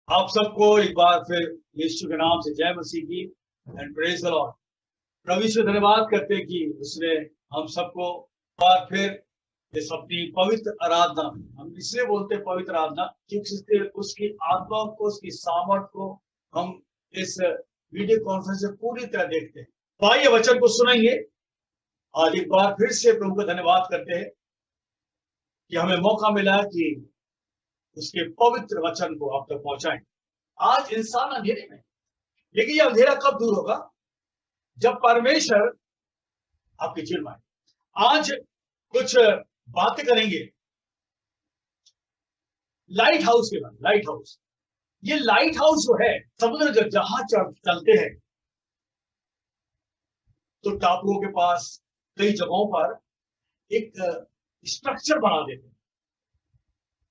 आप सबको एक बार फिर यीशु के नाम से जय मसीह की एंड प्रेज द लॉर्ड। प्रभु यीशु धन्यवाद करते हैं कि उसने हम सबको बार फिर इस अपनी पवित्र आराधना, हम इसलिए बोलते हैं पवित्र आराधना क्योंकि उसकी आत्मा को, उसकी सामर्थ को हम इस वीडियो कॉन्फ्रेंस में पूरी तरह देखते हैं। तो आइए वचन को सुनेंगे। आज एक बार फिर से प्रभु का धन्यवाद करते हैं कि हमें मौका मिला कि उसके पवित्र वचन को आप तक पहुंचाएं। आज इंसान अंधेरे में, लेकिन यह अंधेरा कब दूर होगा? जब परमेश्वर आपकी चिरवाए। आज कुछ बातें करेंगे लाइट हाउस के बारे में। लाइट हाउस, ये लाइट हाउस जो है, समुद्र जब जहाज चलते हैं तो टापुओं के पास कई जगहों पर एक स्ट्रक्चर बना देते हैं,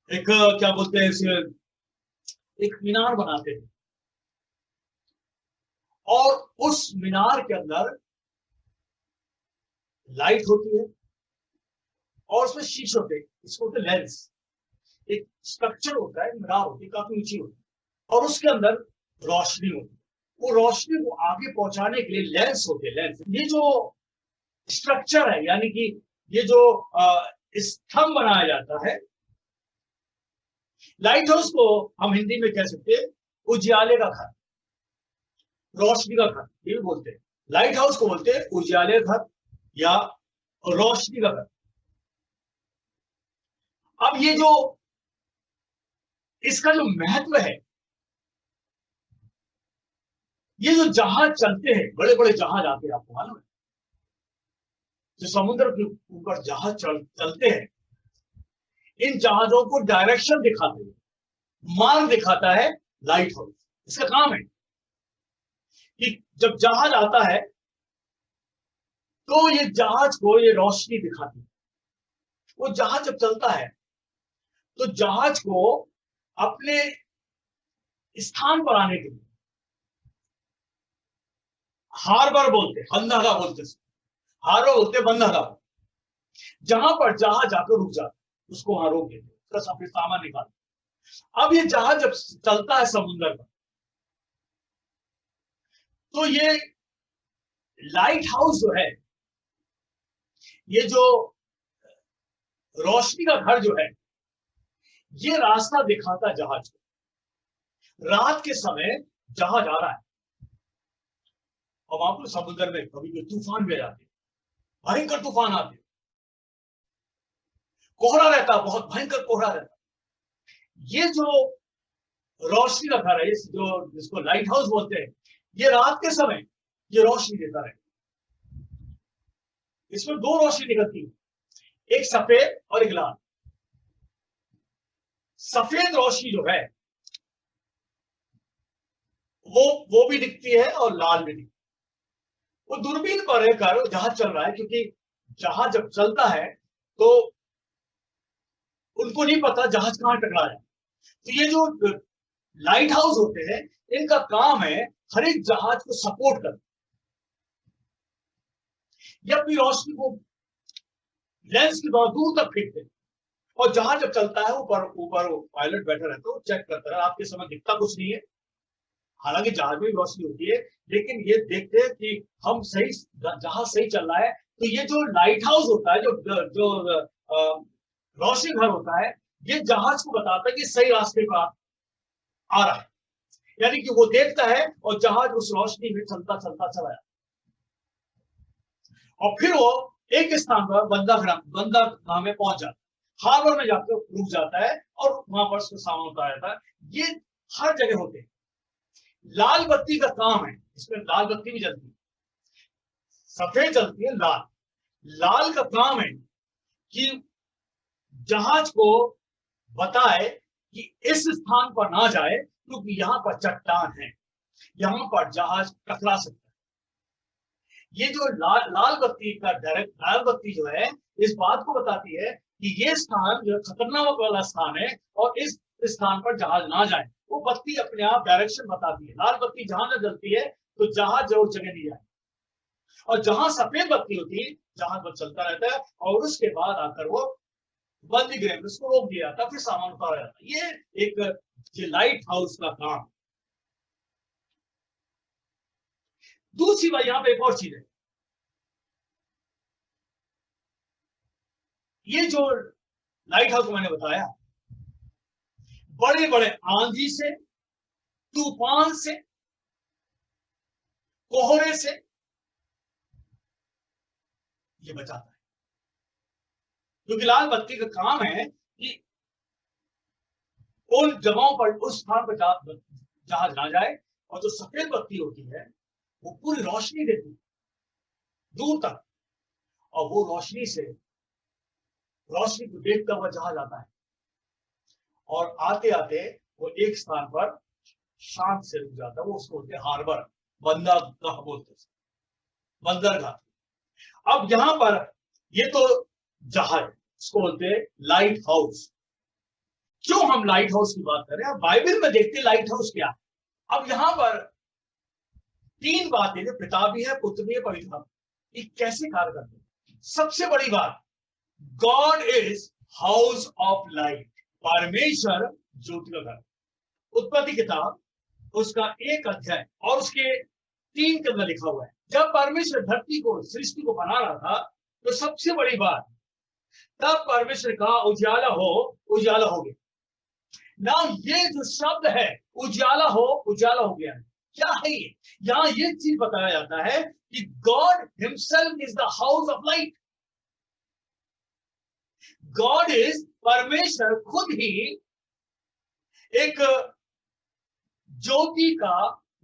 एक क्या बोलते हैं इसे, एक मीनार बनाते हैं और उस मीनार के अंदर लाइट होती है और उसमें शीशे होते हैं, इसको होते लेंस। एक स्ट्रक्चर होता है, मीनार होती है, काफी ऊंची होती है और उसके अंदर रोशनी होती है। वो रोशनी को आगे पहुंचाने के लिए लेंस होते हैं। लेंस, ये जो स्ट्रक्चर है, यानी कि ये जो स्तंभ बनाया जाता है, लाइट हाउस को हम हिंदी में कह सकते हैं उजियाले का घर, रोशनी का घर, ये भी बोलते हैं। लाइट हाउस को बोलते हैं उजियाले घर या रोशनी का घर। अब ये जो इसका जो महत्व है, ये जो जहाज चलते हैं, बड़े बड़े जहाज आते हैं, आपको मालूम है, जो समुद्र के ऊपर जहाज चलते हैं, इन जहाजों को डायरेक्शन दिखाते हैं, मार्ग दिखाता है लाइट हाउस। इसका काम है कि जब जहाज आता है तो ये जहाज को ये रोशनी दिखाती है। वो जहाज जब चलता है तो जहाज को अपने स्थान पर आने के लिए, हार्बर बोलते, बंदरगाह बोलते, हार्बर बोलते बंदरगाह, जहां पर जहाज जाकर रुक जाता है उसको वहां रोक देते, उसका अपने सामान निकालते। अब ये जहाज जब चलता है समुद्र पर, तो ये लाइट हाउस जो है, ये जो रोशनी का घर जो है, ये रास्ता दिखाता जहाज को। रात के समय जहाज आ रहा है और वहां पर समुद्र में कभी कभी तूफान भी आ जाते, भयंकर तूफान आते, कोहरा रहता, बहुत भयंकर कोहरा रहता। ये जो रोशनी का घर है, जो जिसको लाइट हाउस बोलते हैं, ये रात के समय ये रोशनी देता है। इसमें दो रोशनी निकलती है, एक सफेद और एक लाल। सफेद रोशनी जो है वो भी दिखती है और लाल भी दिखती है। वो दूरबीन पर रहकर जहाज चल रहा है, क्योंकि जहाज जब चलता है तो उनको नहीं पता जहाज कहां टकरा जाए। तो ये जो लाइट हाउस होते हैं, इनका काम है हर एक जहाज को सपोर्ट करना। ये अपनी रोशनी को लेंस के द्वारा दूर तक फेंकते हैं और जहाज जब चलता है, ऊपर ऊपर पायलट बैठा रहता है, वो चेक करता है। आपके समय दिखता कुछ नहीं है, हालांकि जहाज में रोशनी होती है, लेकिन ये देखते हैं कि हम सही, जहाज सही चल रहा है। तो ये जो लाइट हाउस होता है, जो जो रोशनी घर होता है, ये जहाज को बताता है कि सही रास्ते पर आ रहा है, यानी कि वो देखता है और जहाज उस रोशनी में चलता चलता चला जाता और फिर वो एक स्थान पर बंदरगाह में पहुंच जाता है, हार्बर में जाकर रुक जाता है और वहां पर उसका सामान उतारा जाता है। ये हर जगह होते हैं। लाल बत्ती का काम है, इसमें लाल बत्ती भी जलती है, सफेद जलती है, लाल। लाल का काम है कि जहाज को बताए कि इस स्थान पर ना जाए, क्योंकि यहाँ पर चट्टान है, यहाँ पर जहाज टकरा सकता है। ये जो लाल बत्ती का डायरेक्ट, लाल बत्ती जो है, इस बात को बताती है कि ये स्थान जो खतरनाक वाला स्थान है और इस स्थान पर जहाज ना जाए। वो बत्ती अपने आप डायरेक्शन बताती है। लाल बत्ती जहां ना जलती है तो जहाज जरूर जगह नहीं जाए, और जहां सफेद बत्ती होती है जहाज बस चलता रहता है और उसके बाद आकर वो बंदी गृह में उसको रोक दिया जाता, फिर सामान उतारा जाता। ये एक लाइट हाउस का काम। दूसरी बात, यहां पे एक और चीज है, ये जो लाइट हाउस मैंने बताया, बड़े बड़े आंधी से, तूफान से, कोहरे से ये बचाता है। क्योंकि लाल बत्ती का काम है कि उन जगहों पर, उस स्थान पर जहाज ना जाए, और जो सफेद बत्ती होती है वो पूरी रोशनी देती है दूर तक, और वो रोशनी को देखता हुआ जहाज आता है, और आते आते वो एक स्थान पर शांत से रुक जाता है। वो उसको बोलते हैं हार्बर, बंदरगाह बोलते हैं, बंदरगाह। अब यहां पर ये तो जहाज, इसको बोलते हैं लाइट हाउस। क्यों हम लाइट हाउस की बात कर रहे हैं? बाइबल में देखते हैं लाइट हाउस क्या। अब यहां पर तीन बातें, जो पिता भी है, पुत्र भी है, पवित्र आत्मा, ये कैसे कार्य करते हैं। सबसे बड़ी बात, God is house of light, परमेश्वर ज्योति का घर। उत्पत्ति किताब उसका 1 अध्याय और उसके 3 के अंदर लिखा हुआ है, जब परमेश्वर धरती को, सृष्टि को बना रहा था, तो सबसे बड़ी बात, तब परमेश्वर कहा उजाला हो, उजाला हो गया। ना ये जो शब्द है उजाला हो, उजाला हो गया, क्या है ये? यहां ये चीज बताया जाता है कि God himself is the house of light. God is, परमेश्वर खुद ही एक ज्योति का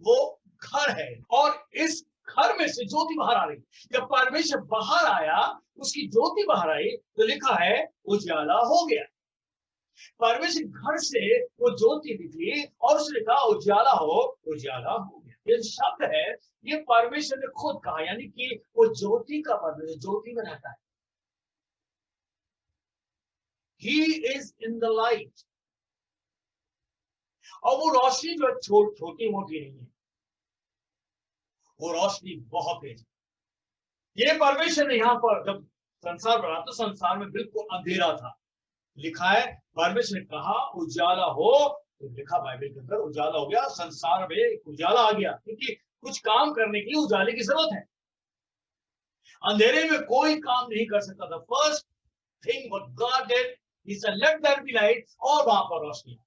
वो घर है, और इस घर में से ज्योति बाहर आ रही। जब परमेश्वर बाहर आया, उसकी ज्योति बाहर आई, तो लिखा है उजाला हो गया। परमेश्वर घर से वो ज्योति निकली और उसने कहा उजाला हो, उजाला हो गया। ये शब्द है, ये परमेश्वर ने खुद कहा, यानी कि वो ज्योति का परमेश्वर ज्योति में रहता है। He is in the light। और वो रोशनी जो छोटी मोटी नहीं है, वो रोशनी बहुत तेज है। ये परमेश्वर ने यहां पर जब संसार बना, तो संसार में बिल्कुल अंधेरा था। लिखा है परमेश्वर ने कहा उजाला हो, तो लिखा बाइबल के अंदर उजाला हो गया, संसार में उजाला आ गया। क्योंकि कुछ काम करने के लिए उजाले की जरूरत है, अंधेरे में कोई काम नहीं कर सकता था। First thing what God did, he said let there be light, और वहां पर रोशनी।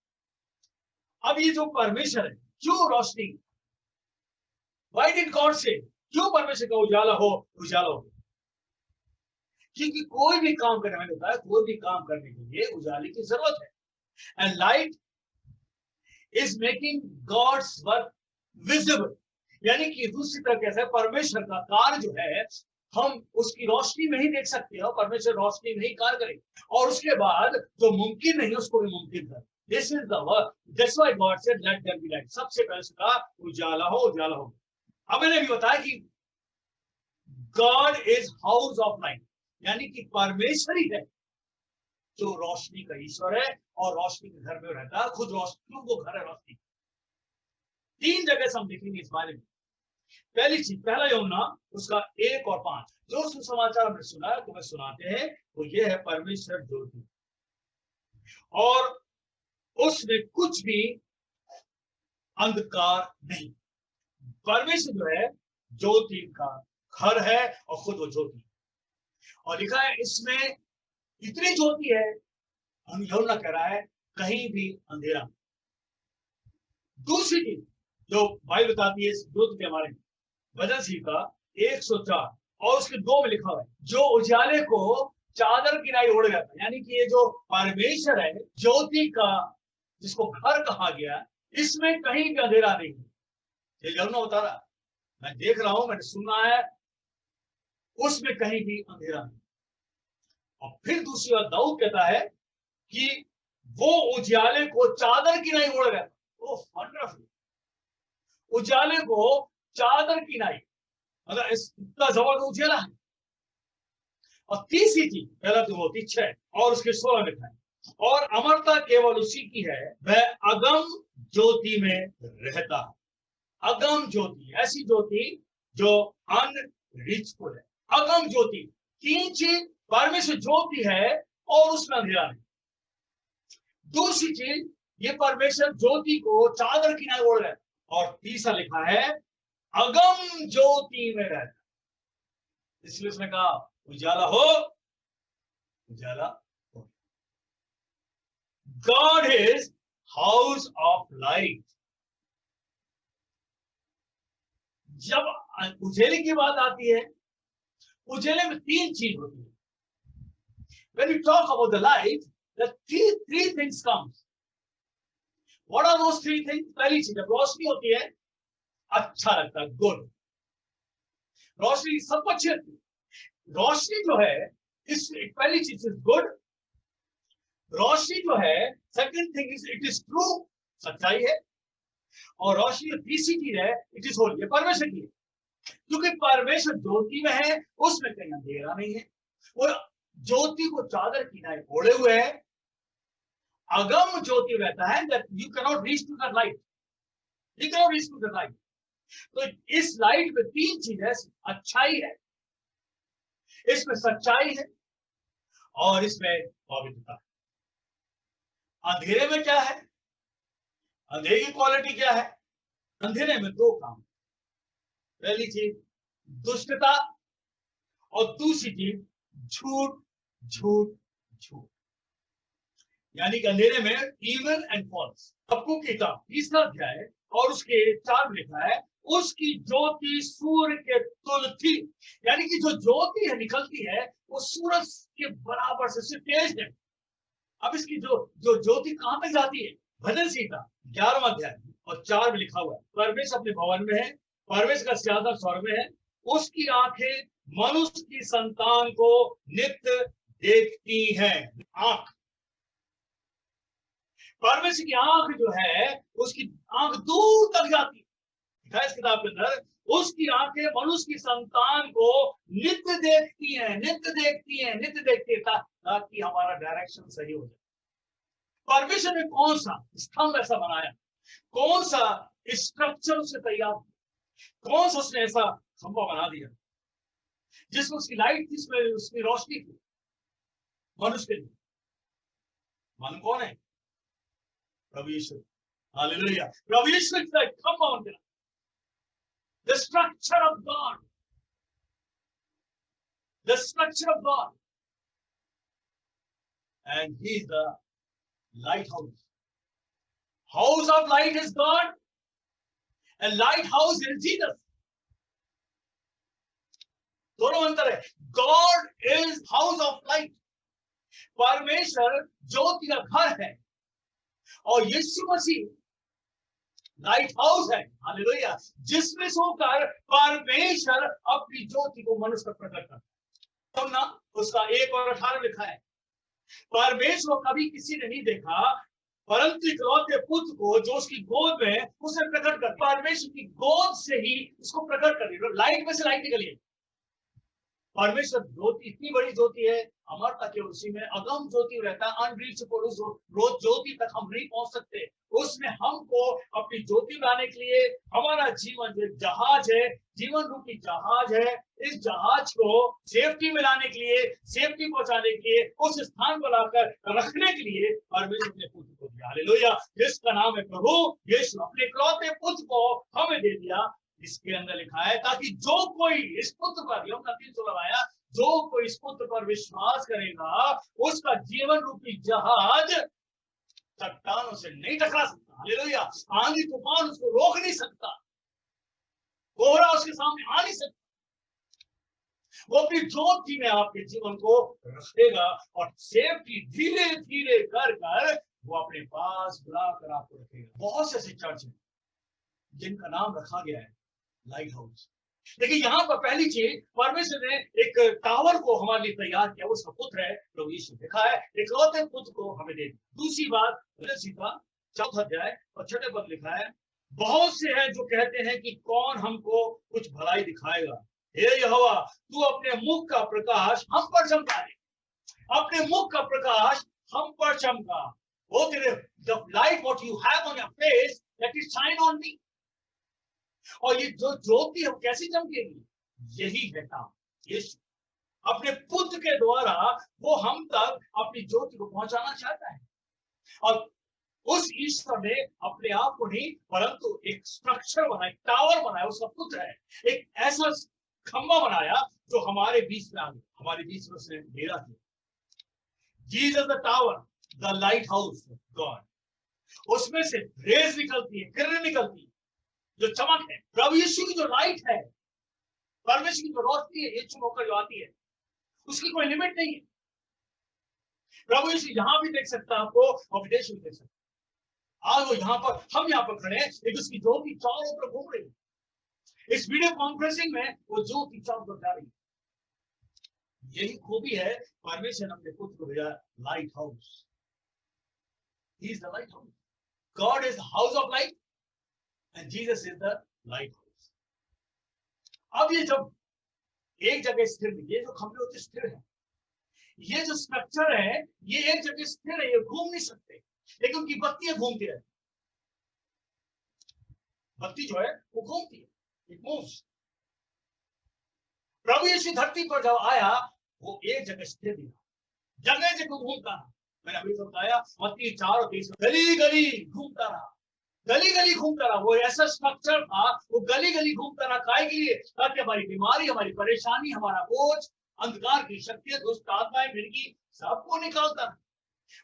अब ये जो परमेश्वर है, क्यों रोशनी, व्हाई डिड गॉड से, क्यों परमेश्वर का उजाला हो, उजाला हो? क्योंकि कोई भी काम करने, मैंने बताया, कोई भी काम करने के लिए उजाले की जरूरत है। And light is making God's work visible, यानी कि दूसरी तरह कैसा है, परमेश्वर का कार्य जो है हम उसकी रोशनी में ही देख सकते हैं, परमेश्वर रोशनी में ही कार्य करेगा, और उसके बाद जो मुमकिन नहीं उसको भी मुमकिन कर। This is the work, that's why God said let there be light. सबसे पहले कहा उजाला हो, उजाला हो। अब मैंने भी बताया कि God is house of light, यानी कि परमेश्वर ही है जो रोशनी का ईश्वर है, और रोशनी के घर में रहता है, खुद रोशनी, वो घर है रोशनी। 3 जगह से हम देखेंगे इस बारे में। पहली चीज, पहला यूहन्ना उसका 1 और 5, जो सुसमाचार हमने सुना है, तुम्हें सुनाते हैं, वो ये है परमेश्वर ज्योति, और उसमें कुछ भी अंधकार नहीं। परमेश्वर जो है ज्योति का घर है, और खुद वो ज्योति, और लिखा है इसमें इतनी ज्योति है, हम यूहन्ना कह रहा है, कहीं भी अंधेरा। दूसरी चीज जो बाइबल बताती है इस ज्योति के बारे में, भजन संहिता 104 और उसके 2 में लिखा हुआ है, जो उजाले को चादर की नाई ओढ़ जाता है। यानी कि ये जो परमेश्वर है ज्योति का, जिसको घर कहा गया, इसमें कहीं भी अंधेरा नहीं है। ये यूहन्ना बता रहा, मैं देख रहा हूं, मैंने सुना है, उसमें कहीं भी अंधेरा नहीं। और फिर दूसरी बात दाऊद कहता है कि वो उजाले को चादर की नाई ओढ़ गया। वो वंडरफुल, उजाले को चादर की नाई, मतलब इतना जबरदस्त उजाला है। और तीसरी चीज, पहला तिमोथी 6 और उसके 16 लिखा है, और अमरता केवल उसी की है, वह अगम ज्योति में रहता है। अगम ज्योति, ऐसी ज्योति जो अनरीचफुल है। अगम ज्योति, 3 चीज, परमेश्वर ज्योति है, और उसमें अंधेरा नहीं। दूसरी चीज, ये परमेश्वर ज्योति को चादर किनारे ओढ़ रहा है। और तीसरा लिखा है अगम ज्योति में रहता, इसलिए उसने कहा उजाला हो, उजाला हो। God is house of light. जब उजेले की बात आती है, उजेले में तीन चीज होती है। When you talk about the light, the three things comes. What are those three things? पहली चीज, जब रोशनी होती है अच्छा लगता है, गुड। रोशनी सबको अच्छी लगती है। रोशनी जो है, इस पहली चीज इज गुड। रोशनी जो है, second thing is it is true, सच्चाई है। और रोशनी तीसरी चीज है, इट इज होली, परमेश्वर की है। क्योंकि परमेश्वर ज्योति में है, उसमें कहीं अंधेरा नहीं है। वो ज्योति को चादर किनारे ओढ़े हुए है। अगम ज्योति रहता है, that you cannot reach to the light. You cannot reach to the light. तो इस लाइट में तीन चीज है, अच्छाई है, इसमें सच्चाई है, और इसमें पवित्रता है। अंधेरे में क्या है? अंधेरे की क्वालिटी क्या है? अंधेरे में दो काम। पहली चीज दुष्टता, और दूसरी चीज झूठ, झूठ, झूठ। यानी कि अंधेरे में इविल एंड फॉल्स। हबक्कूक की किताब 3 अध्याय और उसके 4 में लिखा है उसकी ज्योति सूर्य के तुल्य थी। यानी कि जो ज्योति है निकलती है वो सूरज के बराबर से तेज है। अब इसकी जो ज्योति कहां तक जाती है? भजन संहिता 11वां अध्याय और 4 में लिखा हुआ है, परमेश्वर अपने भवन में है, परमेश्वर का सिंहासन स्वर्ग में है, उसकी आंखें मनुष्य की संतान को नित्य देखती हैं। आंख, परमेश्वर की आंख जो है, उसकी आंख दूर तक जाती है। इस किताब के अंदर उसकी आंखें मनुष्य की संतान को नित्य देखती हैं, नित्य देखती हैं, नित्य देखती है, ताकि हमारा डायरेक्शन सही हो जाए। परमेश्वर ने कौन सा स्तंभ ऐसा बनाया, कौन सा स्ट्रक्चर उसे तैयार, कौन सा उसने ऐसा खंभा बना दिया जिसमें उसकी लाइट थी, जिसमें उसकी रोशनी थी मनुष्य के लिए। मन कौन है? प्रभु यीशु। हालेलुया। प्रभु यीशु का खंभा बन गया। The structure of God, the structure of God, and He is the lighthouse. House of light is God, and lighthouse is Jesus. दोनों अंतर है। God is house of light. परमेश्वर ज्योति का घर है और यीशु मसीह लाइट हाउस है। हालेलुया। जिसमें सोकर परमेश्वर अपनी ज्योति को मनुष्य पर प्रकट करता है। ना उसका 1 और 18 लिखा है, परमेश्वर कभी किसी ने नहीं देखा परंतु इकलौते पुत्र को जो उसकी गोद में उसे प्रकट कर, परमेश्वर की गोद से ही उसको प्रकट कर दिया। लाइट में से लाइट निकली है। परमेश्वर ज्योति इतनी बड़ी ज्योति है, अमरता के उसी में अगम ज्योति रहता है, अनरीचेबल। रोज ज्योति तक हम नहीं पहुंच सकते। उसमें हमको अपनी ज्योति लाने के लिए हमारा जीवन जो जहाज है, जीवन रूपी जहाज है, इस जहाज को सेफ्टी में लाने के लिए, सेफ्टी पहुंचाने के लिए, उस स्थान पर लाकर रखने के लिए परमेश्वर ने पुत्र को दिया। हालेलुया। जिसका नाम है प्रभु यीशु, अपने इकलौते पुत्र को हमें दे दिया। इसके अंदर लिखा है ताकि जो कोई इस पुत्र पर, यूहन्ना 3:16 आया, जो कोई इस पुत्र पर विश्वास करेगा उसका जीवन रूपी जहाज चट्टानों से नहीं टकरा सकता। हालेलुया। आंधी तूफान उसको रोक नहीं सकता, कोहरा उसके सामने आ नहीं सकता। वो अपनी ज्योति में आपके जीवन को रखेगा और सेफ्टी धीरे धीरे कर वो अपने पास बुलाकर आपको रखेगा। बहुत से ऐसे चर्च हैं जिनका नाम रखा गया है लाइट हाउस। लेकिन यहाँ पर पहली चीज, परमेश्वर ने एक टावर को हमारे लिए तैयार किया, उसका पुत्र है प्रभु यीशु। लिखा है इकलौते पुत्र को हमें दे। दूसरी बात, 4 अध्याय और 6 पद लिखा है, बहुत से हैं जो कहते हैं कि कौन हमको कुछ भलाई दिखाएगा। हे यहोवा, तू अपने मुख का प्रकाश हम पर चमका दे, अपने मुख का प्रकाश हम पर चमका। वो तेरे the light what you have on your face, let it shine on me. और ये जो ज्योति है कैसी चमकेगी? यही है काम। यीशु अपने पुत्र के द्वारा वो हम तक अपनी ज्योति को पहुंचाना चाहता है। और उस ईश्वर ने अपने आप को नहीं परंतु एक स्ट्रक्चर बनाया, टावर बनाया, उसका पुत्र है, एक ऐसा खंभा बनाया जो हमारे बीच में आ गया, हमारे बीच में उसने डेरा किया। Jesus the tower, the light house of God, उसमें से रेज निकलती है, किरण निकलती है, जो चमक है, प्रभु यीशु की जो लाइट है, परमेश्वर की जो रोशनी है, यीशु होकर जो आती है, उसकी कोई लिमिट नहीं है। प्रभु यीशु यहां भी देख सकता है आपको और विदेश में देख सकता है। आज वो यहाँ पर, हम यहाँ पर खड़े हैं, लेकिन उसकी ज्योति चारों पर घूम रही है। इस वीडियो कॉन्फ्रेंसिंग में वो ज्योति चारों पर जा रही है। यही खूबी है, परमेश्वर ने अपने पुत्र को भेजा, light house. He is the light house. God is house of light and Jesus is the light house. अब ये जब एक जगह स्थिर, ये जो खंभे होते स्थिर है, ये जो स्ट्रक्चर है, ये एक जगह स्थिर है, ये घूम नहीं सकते, लेकिन उनकी बत्तियां घूमती रहती। बत्ती जो है वो घूमती है, इट मूव्स। प्रभु यीशु धरती पर जब आया, वो एक जगह स्थिर नहीं रहा, जगह जगह घूमता रहा। मैंने अभी तो बताया, मत्ती 4:30, गली गली घूमता रहा, गली गली घूमता रहा। वो ऐसा स्ट्रक्चर था, वो गली गली घूमता रहा, काय के लिए? ताकि हमारी बीमारी, हमारी परेशानी, हमारा बोझ, अंधकार की शक्ति, दुष्ट आत्माएं, मिर्गी, सबको निकालता रहा।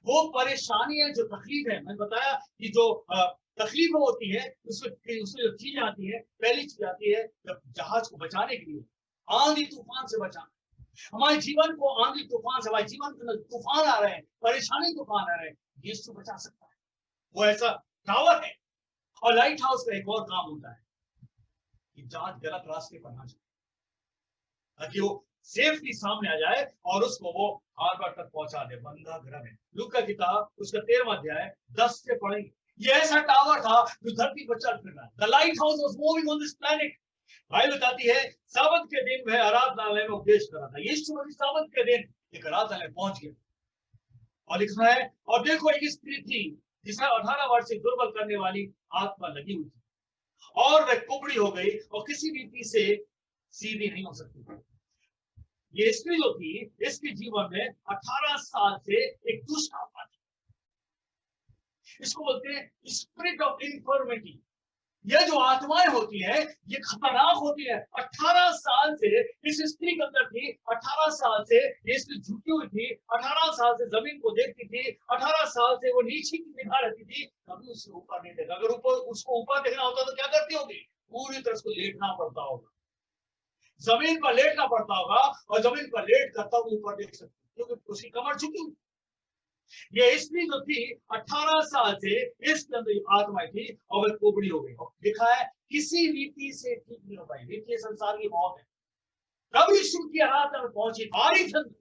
वो परेशानी है, जो तकलीफ है, मैंने बताया कि जो तकलीफ होती है, उसमें जो चीज आती है, पहली चीज आती है जब जहाज को बचाने के लिए, आंधी तूफान से बचाना। हमारे जीवन को आंधी तूफान से, हमारे जीवन के तूफान आ रहे हैं, परेशानी तूफान आ रहे हैं, यीशु बचा सकता है। वो ऐसा टावर है। और लाइट हाउस का एक और काम होता है कि जहाज गलत रास्ते पर ना जाए, ताकि वो सेफ्टी सामने आ जाए और उसको वो हार्बर तक पहुंचा दे। बंधा घर में लूका का किताब उसका 13वां अध्याय 10 से पढ़ेंगे। ये ऐसा टावर था जो धरती पर चल फिर रहा है। The light house was moving on this planet. Bible बताती है साबत के दिन वह आराधनालय में उपदेश कर रहा था। यीशु मसीह साबत के दिन एक आराधनालय पहुंच गया और लिखना है, और देखो एक स्त्री थी जिसे 18 वर्ष से दुर्बल करने वाली आत्मा लगी हुई थी, और वह कुबड़ी हो गई और किसी रीति से सीधी नहीं हो सकती थी। ये स्त्री जो थी, इसके जीवन में 18 साल से एक दुष्ट आत्मा थी। इसको बोलते हैं स्पिरिट ऑफ इन्फर्मिटी। ये जो आत्माएं होती है, ये खतरनाक होती है। 18 साल से इस स्त्री के अंदर थी, 18 साल से ये स्त्री झुकी हुई थी, 18 साल से जमीन को देखती थी, 18 साल से वो नीचे की निगाह रहती थी, कभी उससे ऊपर नहीं देखा। अगर ऊपर, उसको ऊपर देखना होता तो क्या करती होगी? पूरी तरह से लेटना पड़ता होगा, जमीन पर लेटना पड़ता होगा, और जमीन पर लेट कर तब ऊपर देख सकती, क्योंकि उसकी कमर झुकी हुई। ये स्त्री जो थी 18 साल से इसके अंदर आत्मा थी, और वह कुबड़ी हो गई। लिखा है किसी रीति से ठीक नहीं हो पाई। रीति संसार की मौत है। कब यीशु की आराधना में पहुंची, भारी ठंड,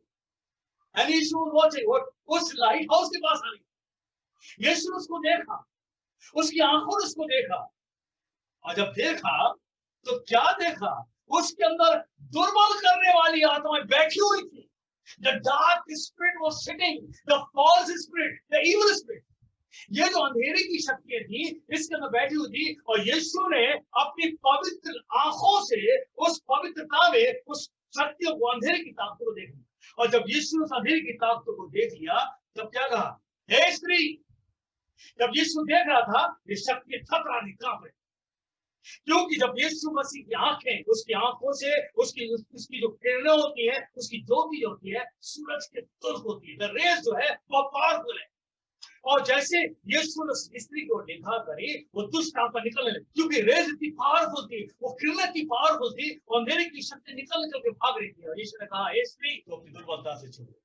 एंड यीशु वाज वाचिंग, उस लाइट हाउस के पास आई। यीशु ने उसको देखा, उसकी आंखों ने उसको देखा, और जब देखा तो क्या देखा? उसके अंदर दुर्बल करने वाली आत्माएं बैठी हुई थी। The dark spirit was sitting, the false spirit, the evil spirit. ये जो अंधेरे की शक्तियां थी, इसके अंदर बैठी हुई थी, और यीशु ने अपनी पवित्र आंखों से उस पवित्रता में उस शक्तियों को, अंधेरे की ताकतों को देख लिया। और जब यीशु ने उस अंधेरे की ताकतों को देख लिया, तब क्या कहा? हे स्त्री! जब यीशु देख रहा था, ये शक्ति थपरा नहीं, कांप रही। क्योंकि जब यीशु मसीह की आंखें, उसकी आंखों से उसकी जो किरणें होती है, उसकी ज्योति जो होती है, सूरज के तुल्य होती है। द रेज जो है वो पावरफुल है। और जैसे यीशु ने स्त्री को देखा करी, वो दुष्ट आत्मा निकलने लगी, क्योंकि रेज इतनी पावरफुल थी, वो किरणें इतनी पावरफुल थी, और अंधेरे की शक्ति निकल निकल के भाग रही थी। और यीशु ने कहा, हे स्त्री, तू अपनी दुर्बलता से छूट गई।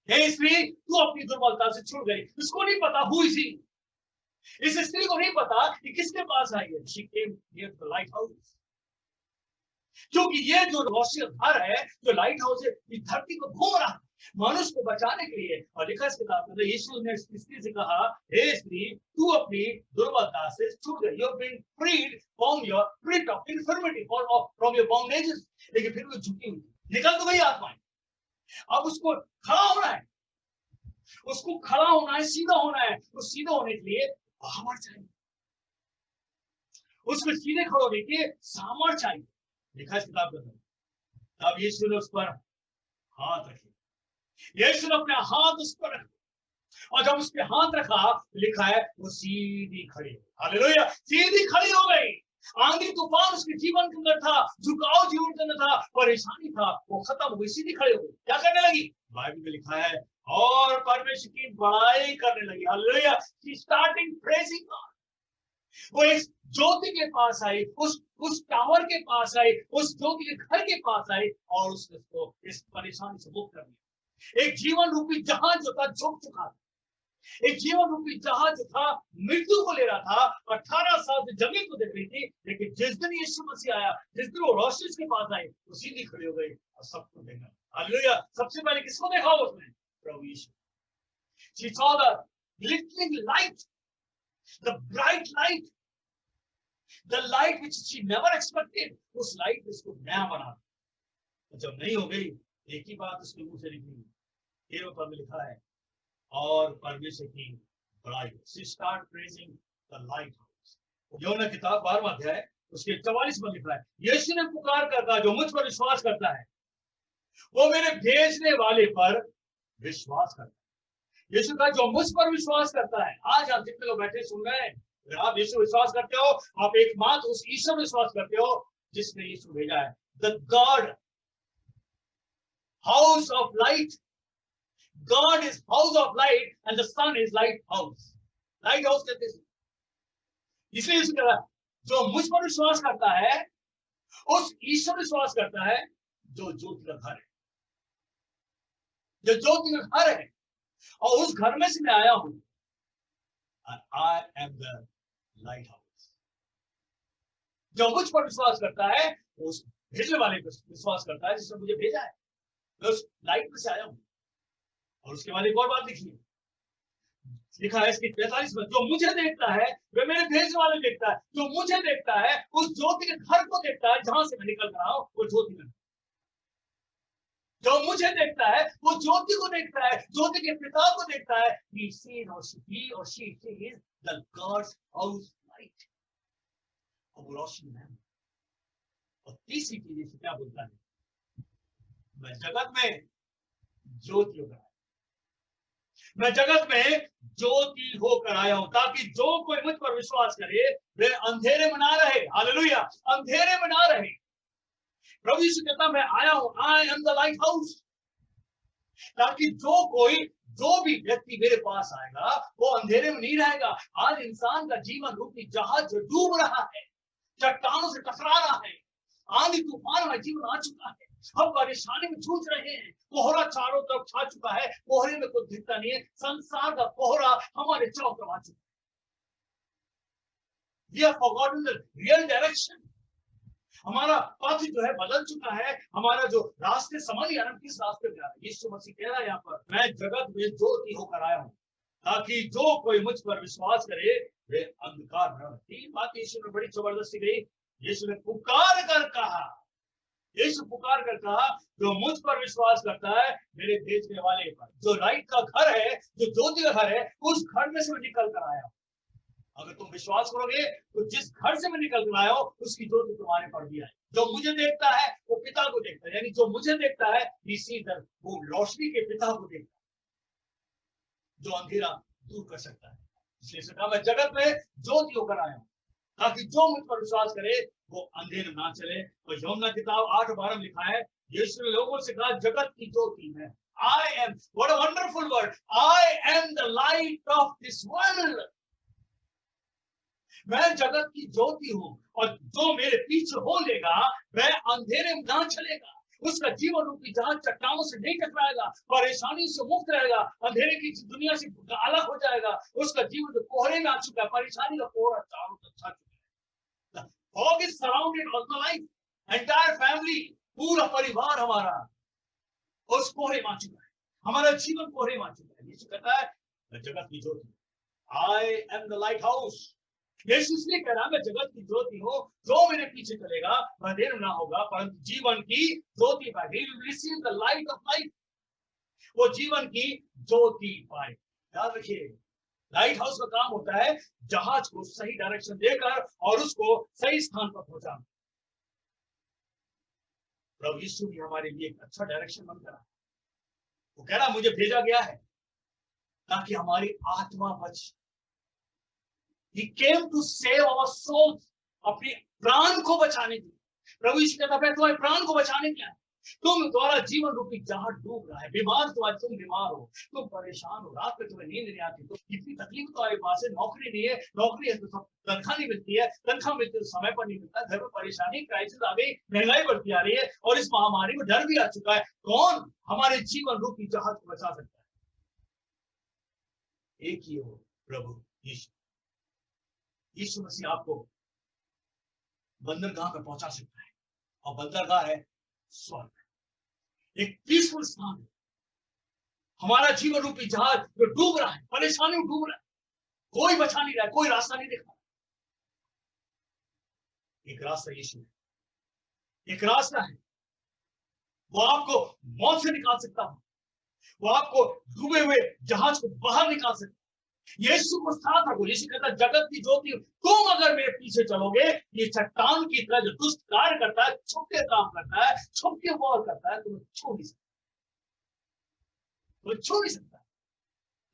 हे स्त्री, तू अपनी दुर्बलता से छूट गई। इसको नहीं पता हु इज ही। इस स्त्री को नहीं पता कि किसके पास आई है। She came near the light house. क्योंकि ये जो रोशनी घर है, जो लाइट हाउस है, इस धरती को घूम रहा है मनुष्य को बचाने के लिए। और लिखा इस किताब में, यीशु ने स्त्री से कहा, हे स्त्री, तू अपनी दुर्बलता से छूट गई। You have been freed from your spirit of infirmity, from your bondages. लेकिन फिर वो झुकी हुई, निकल तो गई आत्माएं। अब उसको खड़ा होना है, उसको खड़ा होना है, सीधा होना है। उस सीधा होने के लिए पावर चाहिए, उसको सीधे खड़े होने के सामर्थ्य चाहिए। लिखा इस किताब के अंदर, तब यीशु ने उस पर हाथ रखे यीशु ने अपने हाथ उस पर रखे, और जब उसके हाथ रखा, लिखा है वो सीधी खड़ी हो, हालेलुया, सीधी खड़ी हो गई। आंधी तूफान उसके जीवन के अंदर था, झुकाव जीवन के अंदर था, परेशानी था, वो खत्म हो गई, सीधी खड़ी हो गई। क्या करने लगी? बाइबल में लिखा है, और परमेश्वर की बड़ाई करने लगी, hallelujah, she starting praising God. वो इस ज्योति के पास आई, उस टावर के पास आई, उस ज्योति के घर के पास आई, और उसने उसको इस परेशानी से मुक्त कर दिया। एक जीवन रूपी जहाज जो था झुक चुका था, एक जीवन रूपी जहाज जो था मृत्यु को ले रहा था, 18 साल से जमीन को देख रही थी, लेकिन जिस दिन यीशु मसीह आया, जिस दिन वो रोशनी के पास आई, वो सीधी खड़ी हो गई और सबको देखा, हालेलुया। सबसे पहले किसको देखा उसने? प्रभु यीशु। She saw the glittering light, the bright light, the light which she never expected. उस लाइट उसको नया बना, जब नहीं हो गई, एक ही बात उसके मुंह से निकली, 13वें पद में लिखा है, और परमेश्वर की बड़ाई। She started praising the lighthouse। योना किताब 12वां अध्याय उसके 44 में लिखा है, यीशु ने पुकार कर कहा, जो मुझ पर विश्वास करता है वो मेरे भेजने वाले पर विश्वास करता है। यीशु का जो मुझ पर विश्वास करता है, आज आप जितने लोग बैठे सुन रहे हैं, अगर आप यीशु विश्वास करते हो, आप एकमात्र उस ईश्वर विश्वास करते हो जिसने यीशु भेजा है, the God house of light. God is house of light and the sun is lighthouse. Lighthouse कहते हैं। इसलिए यीशु कह रहा है, जो मुझ पर विश्वास करता है उस ईश्वर विश्वास करता है जो ज्योति का घर है, जो ज्योति का घर है, और उस घर में से मैं आया हूं। I am the lighthouse। जो मुझ पर विश्वास करता है उस भेजने वाले पर विश्वास करता है जिसने मुझे भेजा है। मैं उस लाइट में से आया हूं। और उसके बाद एक और बात लिखिए, लिखा है इसकी 45 में, जो मुझे देखता है वे मेरे भेजने वाले देखता है। जो मुझे देखता है उस ज्योति के घर को देखता है जहां से मैं निकल रहा हूं, वो ज्योति में। जो मुझे देखता है वो ज्योति को देखता है, ज्योति के पिता को देखता है। He or she is the God's house light। और वो रोशनी है। और तीसरी चीज से क्या बोलता है, मैं जगत में ज्योति होकर, मैं जगत में ज्योति होकर आया हूं, ताकि जो कोई मुझ पर विश्वास करे वे अंधेरे में ना रहे, हालेलुया, अंधेरे में ना रहे। प्रभु यीशु कहता मैं आया हूं, I am the light house, ताकि जो भी व्यक्ति मेरे पास आएगा वो अंधेरे में नहीं रहेगा। आज इंसान का जीवन रूपी जहाज जो डूब रहा है, चट्टानों से टकरा रहा है, आंधी तूफान में जीवन आ चुका है, हम परेशानी में जूझ रहे हैं, कोहरा चारों तरफ छा चुका है, कोहरे में कुछ दिखता नहीं है, संसार का कोहरा हमारे चारों तरफ आ चुका है। We have forgotten the real direction। हमारा पथ जो है बदल चुका है, हमारा जो रास्ते समझ नहीं आ रहा किस रास्ते पे आ रहा है। यीशु मसीह कह रहा है यहाँ पर, मैं जगत में ज्योति होकर आया हूँ, ताकि जो कोई मुझ पर विश्वास करे वे अंधकार न रहे। तीन बात यीशु ने बड़ी जबरदस्ती कही। यीशु ने पुकार कर कहा, यीशु पुकार कर कहा, जो मुझ पर विश्वास करता है मेरे भेजने वाले पर। जो लाइट का घर है, जो ज्योति का घर है, उस घर में से मैं निकल कर आया। अगर तुम विश्वास करोगे तो जिस घर से मैं निकल कर आया हूं उसकी ज्योति तुम्हारे पर भी आए। जो मुझे देखता है वो पिता को देखता है, यानी जो मुझे देखता है इसी तरह वो रोशनी के पिता को देखता है, जो अंधेरा दूर कर सकता है। इसलिए कहा मैं जगत में ज्योति होकर आया हूं, ताकि जो मुझ पर विश्वास करे वो अंधेरे में ना चले। और यूहन्ना किताब 8:12 में लिखा है, यीशु ने लोगों से कहा जगत की ज्योति मैं, I am, what a wonderful word, I am the light of this world। मैं जगत की ज्योति हूं, और जो मेरे पीछे हो लेगा वह अंधेरे में ना चलेगा। उसका जीवन रूपी जहाज चट्टानों से नहीं टकराएगा, परेशानी से मुक्त रहेगा, अंधेरे की दुनिया से अलग हो जाएगा। उसका जीवन जो कोहरे में आ चुका है, परेशानी का कोहरा चारों तरफ छा चुका है। Fog is surrounded all the life, entire family, पूरा परिवार हमारा उस कोहरे में आ चुका है, हमारा जीवन कोहरे में आ चुका है। यीशु कहता है मैं जगत की ज्योति, I am the lighthouse। यीशु इसलिए कह रहा है मैं जगत की ज्योति हूं, जो मेरे पीछे चलेगा वह अंधेरे ना होगा परंतु जीवन की ज्योति पाएगा। He will receive the light of life। वो जीवन की ज्योति पाए। याद रखिए, लाइट हाउस का काम होता है जहाज को सही डायरेक्शन देकर और उसको सही स्थान पर पहुंचाना। प्रभु यीशु भी हमारे लिए एक अच्छा डायरेक्शन बनकर आया। वो वो कह रहा मुझे भेजा गया है ताकि हमारी आत्मा बचे। He came to save our souls, अपनी प्राण को बचाने के लिए। प्रभु यीशु कहता है तुम्हारे प्राण को बचाने के लिए तुम द्वारा जीवन रूपी जहाज डूब रहा है। बीमार तो आज तुम बीमार हो, तुम परेशान हो, रात में तुम्हें नींद नहीं आती, तो कितनी तकलीफ तो आपके पास है। नौकरी नहीं है, नौकरी है तो तनख्वाह नहीं मिलती है, तनख्वाह मिलती है तो समय पर नहीं मिलता, घर में परेशानी, क्राइसिस आ गई, महंगाई बढ़ती आ रही है, और इस महामारी में डर भी आ चुका है। कौन हमारे जीवन रूपी जहाज को बचा सकता है? एक ही हो, प्रभु यीशु। यीशु मसीह आपको बंदरगाह में पहुंचा सकता है, और बंदरगाह है स्वर्ग, एक पीसफुल स्थान है। हमारा जीवन रूपी जहाज जो डूब रहा है, परेशानी में डूब रहा है, कोई बचा नहीं रहा है, कोई रास्ता नहीं दिख रहा। एक रास्ता यीशु है, एक रास्ता है, वो आपको मौत से निकाल सकता है, वो आपको डूबे हुए जहाज को बाहर निकाल सकता है। यीशु को साथ रखो। यीशु कहता है जगत की ज्योति तुम अगर मेरे पीछे चलोगे, ये चट्टान की तरह जो दुष्ट कार्य करता है, छुप के काम करता है, छुप के वॉर करता है, तुम्हें छू नहीं सकता, तुम्हें छू नहीं सकता,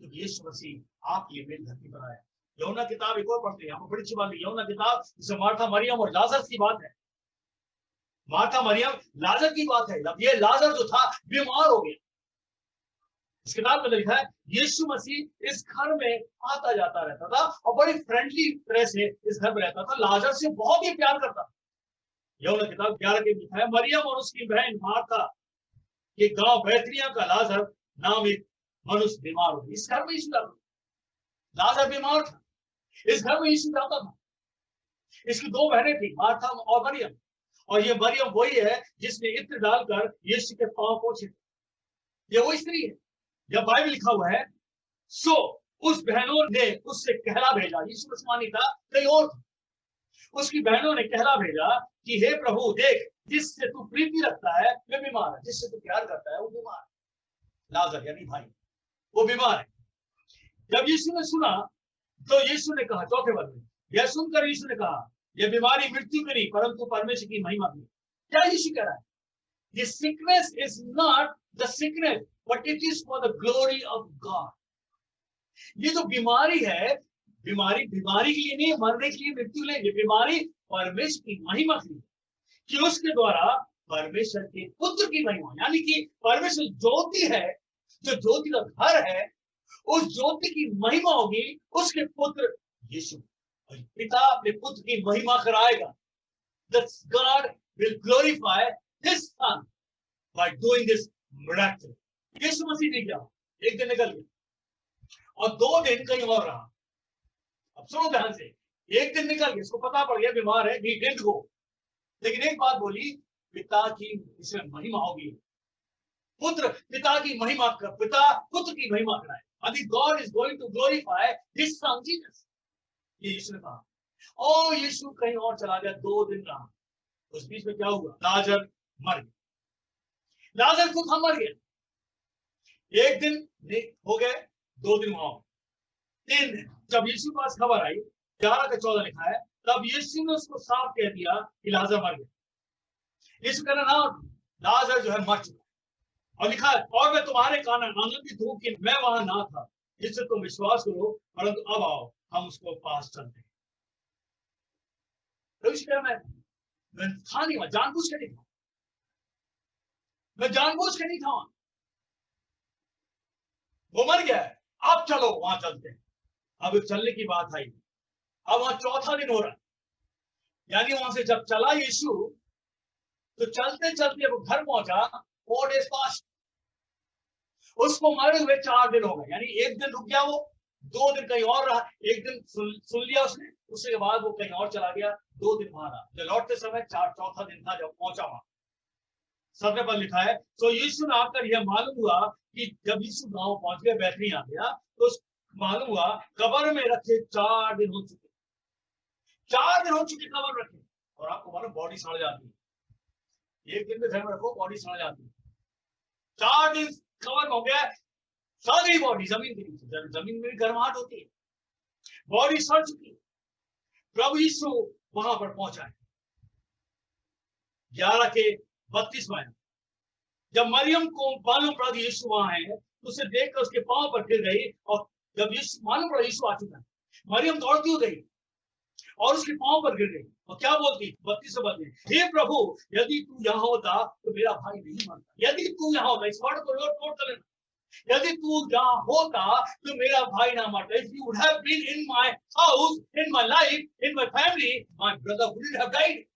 क्योंकि यीशु मसीह आपके लिए मेरी धरती पर आया। यूहन्ना किताब एक और पढ़ते हैं, यहाँ बड़ी अच्छी बात है। यूहन्ना किताब जिसमें मार्था मरियम और लाजर की बात है। मार्था मरियम लाजर की बात है। अब ये लाजर जो था बीमार हो गया। इस किताब में लिखा है यीशु मसीह इस घर में आता जाता रहता था और बड़ी फ्रेंडली तरह से इस घर में रहता था। लाजर से बहुत ही प्यार करता था। यूहन्ना किताब 11 के लिखा है मरियम और उसकी बहन मार्था के गांव बैतनिय्याह का लाजर नाम एक मनुष्य बीमार हो गया। इस घर में यीशु जाता था, लाजर बीमार था, इस घर में यीशु जाता था। इसकी दो बहनें थी, मार्था और मरियम, और ये मरियम वही है जिसने इत्र डालकर यीशु के पांव पोंछे। ये वो स्त्री है जब बाइबल लिखा हुआ है। सो उस बहनों ने उससे कहला भेजा, यीशु मसीह नहीं था, कहीं और था। उसकी बहनों ने कहला भेजा कि हे प्रभु देख, जिससे तू प्रीति रखता है वे बीमार है, जिससे तू प्यार करता है वो बीमार है। लाजर यानी भाई वो बीमार है। जब यीशु ने सुना तो यीशु ने कहा, चौथे वर्ग में, यह सुनकर यीशु ने कहा यह बीमारी मृत्यु की नहीं परंतु परमेश्वर की महिमा की। क्या यीशु कह रहा है? This sickness is not the sickness, but it is for the glory of God. ये जो बीमारी है, बीमारी बीमारी के लिए नहीं, मरने के लिए, मृत्यु लेंगे, बीमारी परमेश्वर की महिमा के लिए, कि उसके द्वारा परमेश्वर के पुत्र की महिमा, यानी कि परमेश्वर ज्योति है, जो ज्योति का घर है, उस ज्योति की महिमा होगी उसके पुत्र यीशु। पिता अपने पुत्र की महिमा कराएगा। The God will glorify His Son by doing this miracle. यीशु मसीह ने किया, एक दिन निकल गया और 2 दिन कहीं और रहा। अब सुनो ध्यान से, एक दिन निकल गया, इसको पता पड़ गया बीमार है, he didn't go, लेकिन एक बात बोली, पिता की इसमें महिमा होगी। पुत्र पिता की महिमा कर, पिता पुत्र की महिमा कराए। अभी God is going to glorify His Son Jesus, ये यीशु ने कहा। और यीशु कहीं और चला गया, 2 दिन रहा। उस बीच में क्या हुआ? लाजर मर गया। लाजर खुद मर गया। 1 दिन हो गए, 2 दिन वहां, 3 दिन। जब यीशु के पास खबर आई, 11 का 14 लिखा है, तब यीशु ने उसको साफ कह दिया कि लाजर मर गया। यीशु कह रहा ना, लाजर जो है मर चुका। और लिखा है, और मैं तुम्हारे कारण आनंदित हूं कि मैं वहां ना था, जिससे तुम विश्वास करो, परंतु अब आओ हम उसको पास चलते हैं। मैं था नहीं, जानबूझ के नहीं था, मैं जानबूझ के नहीं था। वो मर गया है, अब चलो वहां चलते हैं। अब चलने की बात आई, अब वहां 4था दिन हो रहा है, यानी वहां से जब चला यीशु तो चलते चलते वो घर पहुंचा, 4 days पास। उसको मरे हुए 4 दिन हो गए, यानी 1 दिन रुक गया वो, 2 दिन कहीं और रहा, 1 दिन सुन लिया उसने, उसके बाद वो कहीं और चला गया, 2 दिन वहां रहा। जब लौटते समय 4था दिन था जब पहुंचा वहां। 7 पर लिखा है, तो यीशु ने आकर यह मालूम हुआ कि जब यीशु गांव पहुंच गया, बैतनिय्याह आ गया, तो मालूम हुआ कब्र में रखे 4 दिन हो चुके, 4 दिन हो चुके कब्र में रखे। और आपको मालूम बॉडी सड़ जाती है, 1 दिन में घर में रखो बॉडी सड़ जाती है। 4 दिन कब्र में हो गया, सड़ गई बॉडी जमीन के नीचे, जमीन में गर्माहट होती है, बॉडी सड़ चुकी है। प्रभु यीशु वहां पर पहुंचा है। 11 के 32 में जब मरियम को मालूम पड़ा कि यीशु वहां है, तो उसे देखकर उसके पांव पर गिर गई, और जब यीशु मालूम पड़ा यीशु आ चुका है, मरियम दौड़ती हो गई और उसके पांव पर गिर गई और क्या बोलती, 32 पद में, हे प्रभु, यदि तू यहाँ होता तो मेरा भाई नहीं मरता। यदि तू यहाँ होता, इस वर्ड को नोट कर लेना, यदि तू यहाँ होता तो मेरा भाई ना मरता। If you would have been in my house, in my life, in my family, my brother wouldn't have died.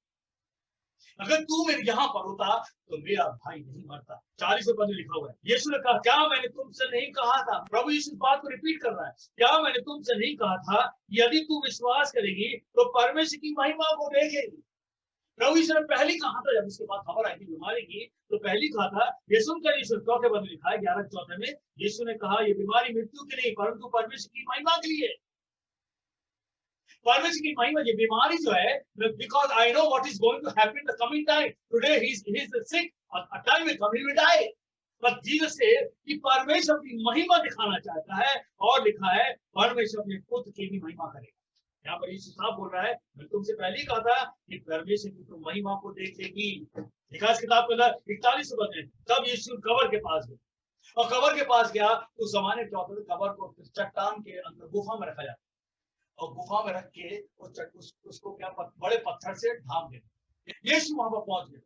अगर तू मेरे यहाँ पर होता तो मेरा भाई नहीं मरता। 40 पद में लिखा हुआ है, यीशु ने कहा, क्या मैंने तुमसे नहीं कहा था? प्रभु यीशु इस बात को रिपीट कर रहा है, क्या मैंने तुमसे नहीं कहा था, यदि तू विश्वास करेगी तो परमेश्वर की महिमा को देखेगी। प्रभु यीशु ने पहली कहा था, जब उसके बाद खबर आई थी बीमारी की, तो पहली कहा था, ये सुनकर यीशु, चौथे पद में लिखा है 11:14 में, यीशु ने कहा, ये बीमारी मृत्यु की नहीं परंतु परमेश्वर की महिमा के लिए। परमेश्वर की महिमा, ये बीमारी जो है, because I know what is going to happen the coming time, today he is sick, a time will come, he will die, पर जीसस से कि परमेश्वर की महिमा दिखाना चाहता है, और लिखा है परमेश्वर अपने पुत्र की भी महिमा करेगा। यहाँ पर यीशु साहब बोल रहा है, मैं तुमसे पहले ही कहा था कि परमेश्वर की तुम महिमा को देखेगी। लिखा इस किताब के अंदर 41 पद में, तब यीशु कब्र के पास गया, और कब्र के पास गया तो जमाने के होते कब्र को चट्टान के अंदर गुफा में रखा जाता, और गुफा में रख के उसको क्या बड़े पत्थर से ढांप देते। यीशु वहां पर पहुंच गए।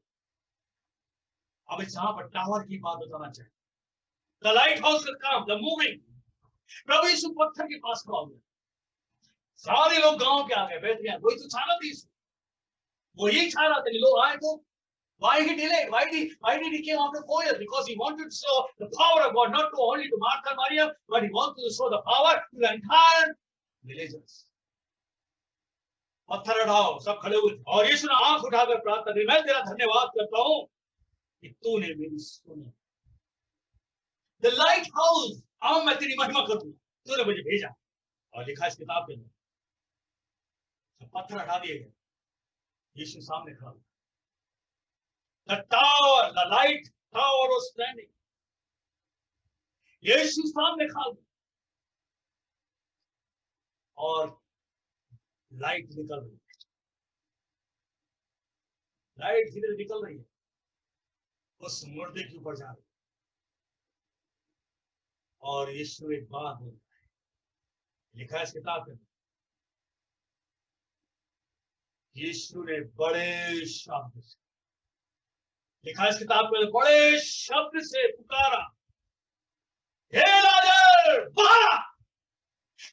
अब इस जहां पर टावर की बात बताना चाहिए, द लाइट हाउस का काम, द मूविंग, प्रभु यीशु पत्थर के पास खड़ा हो गया, सारे लोग गांव के आगे बैठ गए। वही तो छाना थी, वही छा रहा था कि लोग आए तो why he delayed, why did he came after 4 years? Because he wanted to show the power of God, not to only to Martha and Maria, but he wanted to show the power to the entire villagers. पत्थर उठाओ, सब खड़े हुए, और यीशु ने आंख उठाकर प्रार्थना की, मैं तेरा धन्यवाद करता हूं कि तूने मेरी सुनी। द लाइट हाउस, अब मैं तेरी महिमा करूंगा, तूने मुझे भेजा। और लिखा इस किताब के अंदर, पत्थर हटा दिए गए, यीशु सामने खड़ा। The tower, the light tower was standing. यीशु सामने खड़ा और लाइट निकल रही है, लाइट धीरे निकल रही है, उस मुर्दे के ऊपर जा रही है, और यीशु एक बात बोल रहा है। लिखा है इस किताब में, यीशु ने बड़े शब्द से, लिखा है इस किताब में, बड़े शब्द से पुकारा, हे लाजर बाहर आ।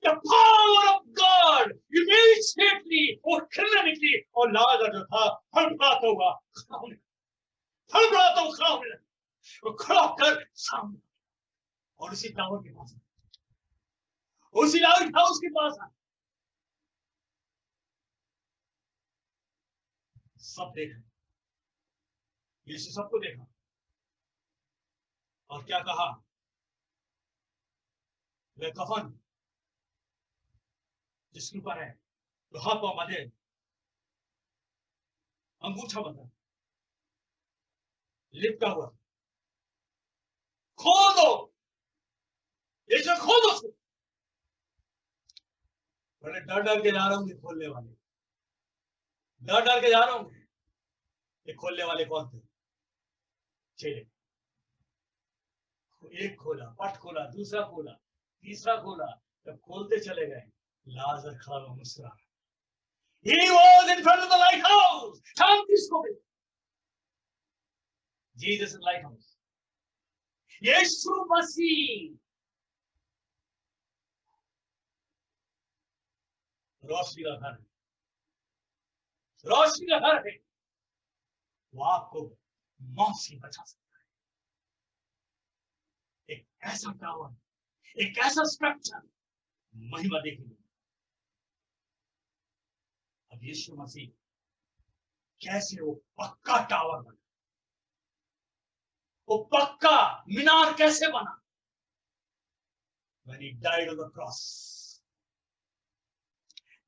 The power of God immediately वो खिलने निकली, और लाजर जो था फड़फड़ाता हुआ खड़ा होकर सामने, और उसी टावर के पास, उसी लाइट हाउस के पास सब देखा, यीशु सबको देखा, और क्या कहा, वह कफन जिसके ऊपर है तो हाथ पांव बांधे, अंगूठा बंधा, लिपटा हुआ, खोल दो, यीशु खोल दो उसको। बड़े डर डर के जा रहा हूँ, खोलने वाले डर डर के जा रहा हूँ। ये खोलने वाले कौन थे? चेले। एक खोला, पट खोला, दूसरा खोला, तीसरा खोला, जब खोलते चले गए, लाजर खड़ा हुआ मुस्कुरा रहा। He was in front of the lighthouse. शाम किसको मिली? Jesus in lighthouse. यीशु मसीह रोशनी का घर है, रोशनी का घर है, वो आपको मौत से बचा सकता है। एक ऐसा टावर, एक ऐसा स्ट्रक्चर, महिमा देखेंगे। अब यीशु मसीह कैसे वो पक्का टावर बना, वो पक्का मीनार कैसे बना? When he died on the cross,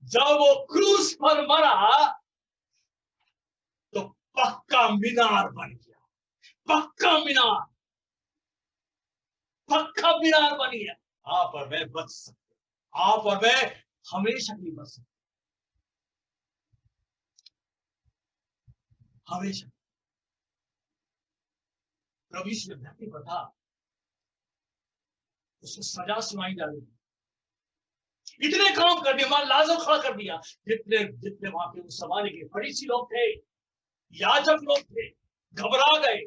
जब वो क्रूस पर मरा तो पक्का मीनार बन गया, पक्का मीनार, पक्का मीनार बन गया। आप और मैं बच सकते, आप और मैं हमेशा नहीं बच सकते, हमेशा। प्रभु यीशु ने धरती पर था, उसको सजा सुनाई जा रही, इतने काम कर दिए, वहां लाजर खड़ा कर दिया। जितने जितने वहां के उस जमाने के फरीसी लोग थे, याजक लोग थे, घबरा गए,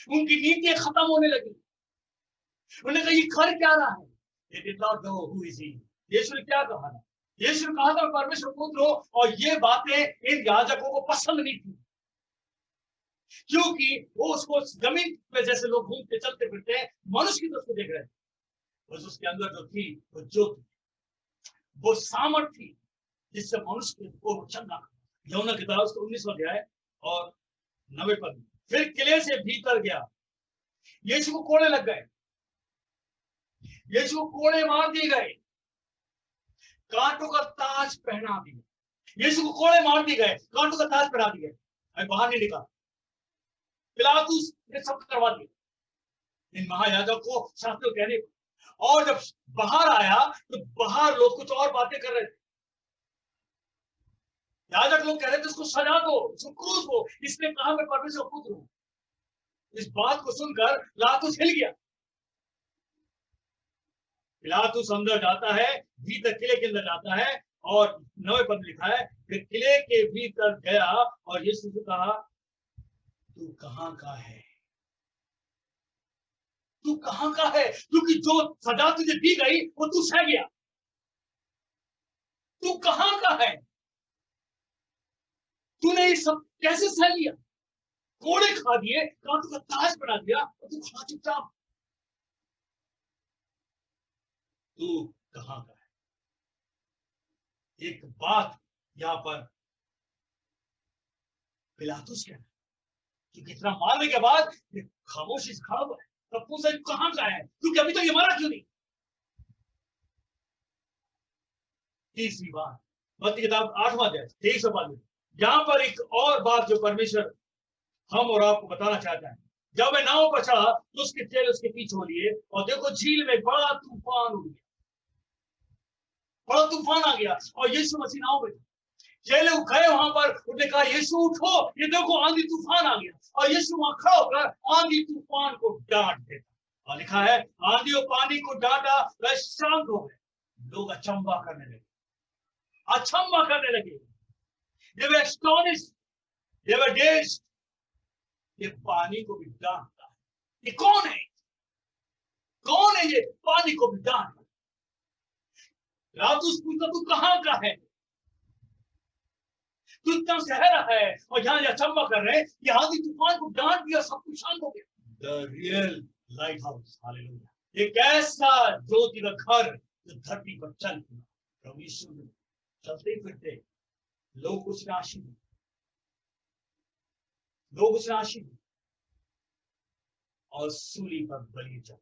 उनकी नीतियां खत्म होने लगी। उन्होंने कहा ये कर क्या रहा है? They did not know who is he. यीशु ने क्या कहा था? यीशु ने कहा था परमेश्वर पुत्र हो, और ये बातें इन याजकों को पसंद नहीं थी, क्योंकि वो उसको जमीन पे जैसे लोग घूमते चलते फिरते हैं, मनुष्य की तरफ देख रहे थे, बस उसके अंदर जो थी वो ज्योति, वो सामर्थ थी जिससे मनुष्य को चंगा। यूहन्ना किताब उसका 19वां अध्याय और 9वें पद। फिर किले से भीतर गया, यीशु को कोड़े लग गए, यीशु को कोड़े मार दिए गए, कांटों का ताज पहना दिया, यीशु को कोड़े मार दिए गए, कांटों का ताज पहना दिया, अभी बाहर नहीं निकाला। पिलातुस ने सब करवा दिया इन महायाजक को, शास्त्रियों कहने को। और जब बाहर आया तो बाहर लोग कुछ और बातें कर रहे थे। याजक लोग कह रहे थे उसको सजा दो, उसको क्रूस दो, इसने कहा मैं परमेश्वर पुत्र हूं। इस बात को सुनकर पिलातुस हिल गया। पिलातुस अंदर जाता है, भीतर किले के अंदर जाता है, और 9वें पद लिखा है कि किले के भीतर गया और यीशु से कहा तू कहां का है? तू कहां का है? क्योंकि जो सजा तुझे दी गई वो तू सह गया। तू कहां का है? तूने ये सब कैसे सह लिया? कोड़े खा दिए, कांटों का ताज बना दिया, और तू खड़ा चुपचाप। तू कहां का है? एक बात यहां पर पिलातुस कहना, कि कितना मारने के बाद खामोशी से खड़ा हुआ है, तब पूछा कहां का है, क्योंकि अभी तक ये मारा क्यों नहीं? तीसरी बात, मत्ती किताब 8वां अध्याय 23वां पद। यहां पर एक और बात जो परमेश्वर हम और आपको बताना चाहता है। जब मैं नाव पर चढ़ा तो उसके चेले उसके पीछे हो लिए, और देखो झील में बड़ा तूफान उठ गया, बड़ा तूफान आ गया, और यीशु मसीह नाव में। चेले गए वहां पर, उन्होंने कहा यीशु उठो, ये देखो आंधी तूफान आ गया, और यीशु वहां खड़ा होकर आंधी तूफान को डांट देता। और लिखा है आंधी और पानी को डांटा, वह शांत हो गए। लोग अचंबा करने लगे, अचंबा करने लगे। They were astonished, they were dazed। ये पानी को भी डांटता है, ये कौन है? कौन है ये पानी को भी डांटता? पिलातुस पूछता तू कहां का है? तू इतना सह रहा है और यहाँ अचंबा कर रहे हैं, ये आंधी तूफान को डांट दिया, सब कुछ शांत हो गया। The real light house, hallelujah. एक ऐसा ज्योति का घर जो धरती पर चल पड़ा। प्रभु यीशु ने चलते फिरते लोग कुछ राशि दी, लोग उस राशि दी, और सूली पर बलि चढ़,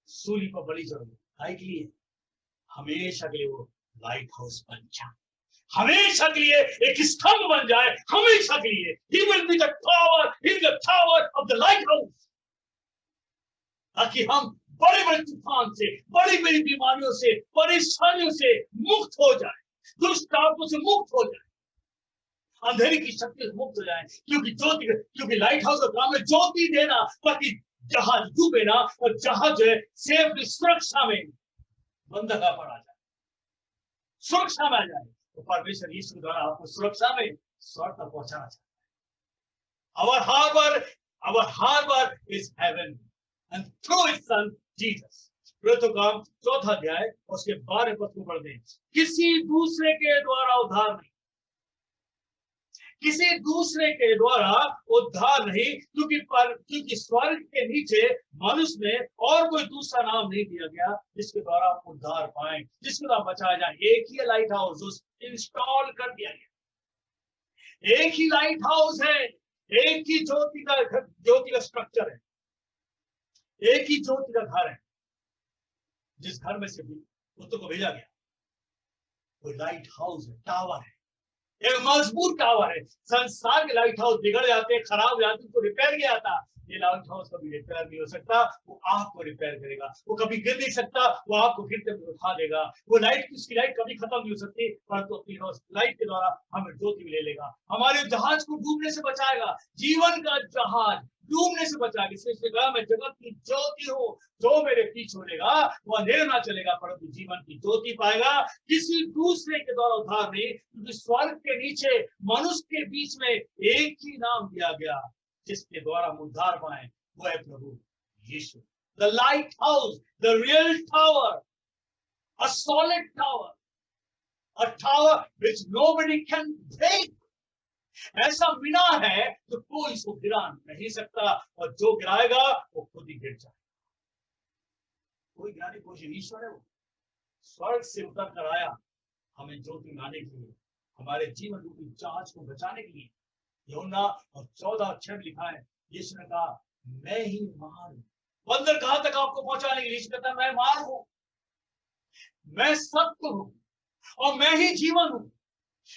सूली पर बलि चढ़ गया। के लिए हमेशा के लिए वो लाइट हाउस बन जाए, हमेशा के लिए एक स्तंभ बन जाए, हमेशा के लिए। He will be the tower, in the tower of the lighthouse, ताकि हम बड़े बड़े तूफान से, बड़ी बड़ी बीमारियों से, परेशानियों से मुक्त हो जाए, दुष्ट आत्माओं से मुक्त हो जाए, अंधेरे की शक्ति से मुक्त हो जाए। क्योंकि लाइट हाउस का काम है ज्योति देना, ताकि जहाज डूबे ना, और जहाज जो है सेफ सुरक्षा में बंधका पड़ा जाए, सुरक्षा में आ जाए। तो परमेश्वर यीशु द्वारा आपको सुरक्षा में स्वर्ग तक पहुंचाना चाहता है। Our harbor is heaven, and through His Son Jesus। प्रेरितों का काम 4वां अध्याय उसके 12वें पद को पढ़ दें। किसी दूसरे के द्वारा उद्धार नहीं, किसी दूसरे के द्वारा उद्धार नहीं, क्योंकि स्वर्ग के नीचे मनुष्य में और कोई दूसरा नाम नहीं दिया गया जिसके द्वारा आप उद्धार पाए, जिसके द्वारा बचाया जाए। एक ही लाइट हाउस इंस्टॉल कर दिया गया, एक ही लाइट हाउस है, एक ही ज्योति का स्ट्रक्चर है, एक ही ज्योति का घर है, जिस घर में से भी पुत्र को भेजा गया वो लाइट हाउस है, टावर है, एक मजबूत टावर है। संसार के लाइट हाउस बिगड़ जाते हैं, खराब हो जाते हैं, उनको रिपेयर किया जाता। ये लाइट हाउस कभी रिपेयर नहीं हो सकता, वो आपको रिपेयर करेगा। वो कभी गिर नहीं सकता, वो आपको गिरते हुए उठा देगा। वो लाइट, उसकी लाइट कभी खत्म नहीं हो सकती, परंतु अपनी लाइट के द्वारा हमें ज्योति ले लेगा, हमारे जहाज को डूबने से बचाएगा। जीवन का जहाज डूबने से बचाएगा। इसलिए कहा, मैं जगत की ज्योति हूँ, जो मेरे पीछे चलेगा वो अंधेरे ना चलेगा, परंतु जीवन की ज्योति पाएगा। किसी दूसरे के द्वारा उद्धार नहीं, क्योंकि स्वर्ग के नीचे मनुष्य के बीच में एक ही नाम दिया गया जिसके द्वारा हम उद्धार पाए, वो है प्रभु यीशु। The light house, the real tower, a solid tower, a tower which nobody can break. ऐसा मीनार है तो कोई इसको गिरा नहीं सकता, और जो गिराएगा वो खुद ही गिर जाएगा। कोई गिराने की कोशिश, ईश्वर है वो, स्वर्ग से उतर कर आया हमें ज्योति लाने के लिए, हमारे जीवन रूपी जहाज को बचाने के लिए। यूहन्ना और 14:6 में लिखा है, यीशु ने कहा, मैं ही मार्ग हूं। बंदर कहां तक आपको पहुंचाने के लिए? यीशु कहता है, मैं मार्ग हूं, मैं सत्य हूं, और मैं ही जीवन हूं।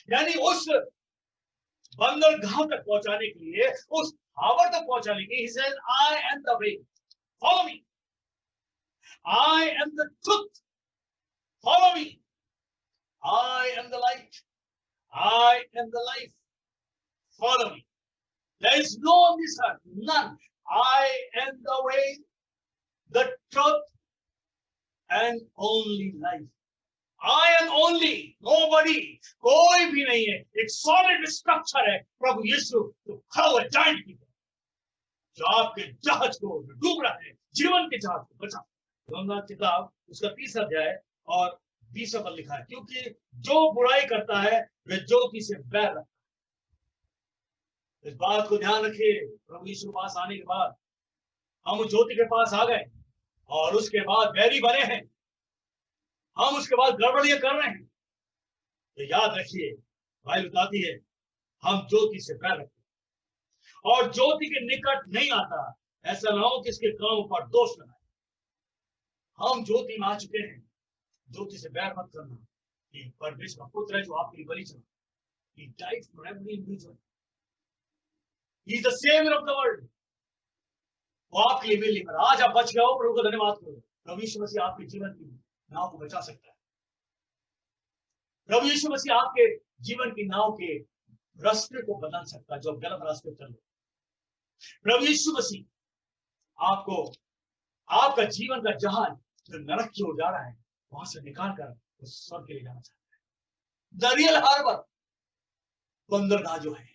यानी उस बंदर कहां तक पहुंचाने के लिए, उस टावर तक पहुंचाने के लिए, he says, I am the way, follow me. I am the truth, follow me. I am the light, I am the life, follow me. There is no on this earth, none. I am the way, the truth, and only life. I am only, nobody, कोई भी नहीं है। एक solid structure है प्रभु यीशु, तो खड़ा हुआ जाइंट की तरह, जो आपके जहाज को डूब रहा है, जीवन के जहाज को बचा। यूहन्ना किताब उसका 30 अध्याय और 20 पर लिखा है, क्योंकि जो बुराई करता है वह ज्योति से बैर रखता है। इस बात को ध्यान रखिए, प्रभु यीशु के पास आने के बाद हम उस ज्योति के पास आ गए, और उसके बाद बैरी बने हैं, हम उसके बाद गड़बड़ियां कर रहे हैं, तो याद रखिए, बाइबल बताती है, हम ज्योति से बैर रखते हैं और ज्योति के निकट नहीं आता, ऐसा ना हो कि इसके कामों पर दोष लगाए। हम ज्योति में आ चुके हैं, ज्योति से बैर मत करना। कि परमेश्वर का पुत्र है जो आपके लिए बलि चढ़ा, he died for every individual, he is the savior of the world, वो आपके लिए मिली। आज आप बच गए हो, प्रभु का धन्यवाद करो। प्रभु यीशु मसीह आपके जीवन की नाव को बचा सकता है। प्रभु यीशु मसीह आपके जीवन की नाव के रास्ते को बदल सकता है, जो गलत रास्ते पर चल रहे। प्रभु यीशु मसीह आपको, आपका जीवन का जहाज जो नरक की ओर जा रहा है, वहां से निकाल कर उस स्वर्ग के लिए जाना चाहता है। द रियल हार्बर, बंदरगाह जो है,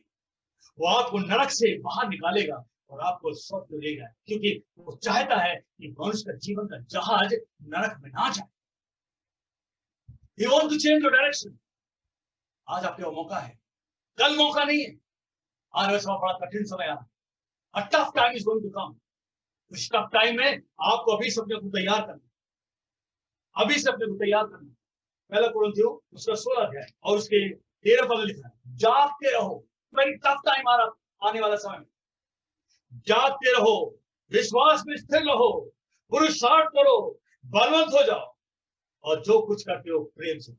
वो आपको नरक से बाहर निकालेगा और आपको स्वर्ग को लेगा, क्योंकि वो चाहता है कि मनुष्य का जीवन का जहाज नरक में ना जाए। He wants to change your direction. आज आपके वो मौका है, कल मौका नहीं है। आज वैसा बड़ा कठिन समय आ रहा है, a tough time is going to come. उस टफ टाइम में आपको अभी से अपने को तैयार करना, अभी से अपने को तैयार करना। पहला कुरिन्थियों उसका 16 अध्याय और उसके 13 पद में लिखा है, जागते रहो। वेरी टफ टाइम आ रहा, आने वाला समय, जागते रहो, विश्वास में स्थिर रहो, पुरुषार्थ करो, बलवंत हो जाओ, और जो कुछ करते हो प्रेम से।